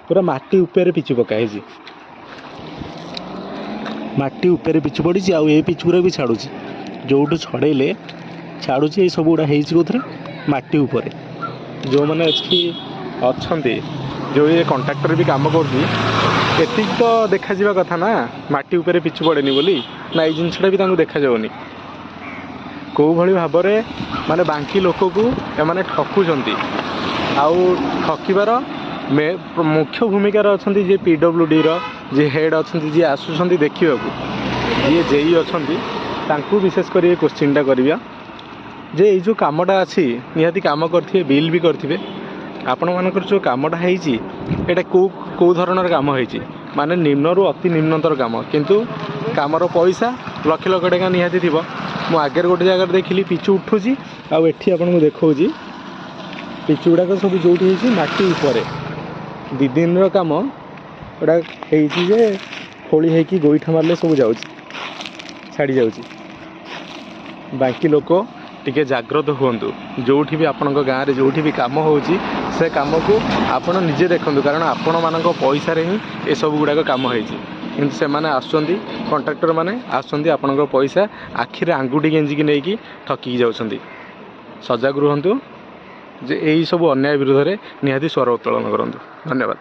पूरा माटी उपरे पिचु पकाई माटी उपरे पिचु पड़ी आउ ये पिचु गुरा भी छाड़ू जोठू छड़ेले छाड़ू ये सब गुड़ा कौन माटी उपरे जो मैंने अच्छा जो ये कंट्राक्टर भी काम करती तो देखा जावा कथा ना माटी उपरे पिचु पड़ेनी बोली ना ये जिनसा भी देखा जाऊनी कौ भली भाव में माने बांकी लोक को एमाने ठकुचंती आउ ठकिबार मुख्य भूमिकार अच्छा जी PWD जी हेड अच्छा जी आसुँच देखा जी जेई अच्छा विशेष कर क्वेश्चनटा करा जे ये कामटा अच्छी निहाती काम करते बिल भी करेंगे आपण मानकर जो कामटा है कौ धरण काम है माने निम्न अति निम्नतर काम किंतु कामर पैसा लक्ष लक्ष टका निहाती थी मु आगे गोटे जगह देखिली पिचु उठूँ आठी आपको देखा पिचु गुड़ाक सब जो माटी उपरे 2 दिन काम गोटा जे खोली है गोईठा मारे सब जाऊँ छाड़ी जाऊँ बाकी लोक टिके जाग्रत हूँ जो भी आपण गाँव जो भी काम हो से कम को आपण निजे देखु कारण आपण मान पैसा ही ये सब गुड़ाक कम हो कि से कंट्राक्टर मैंने आसन पैसा आखिरे आंगुठी गेंजिकी नहीं ठकिकी जाऊँच सजग रुहतु जे यही सब अन्याय विरोध में निहाती स्वर उत्तोलन करूँ। धन्यवाद।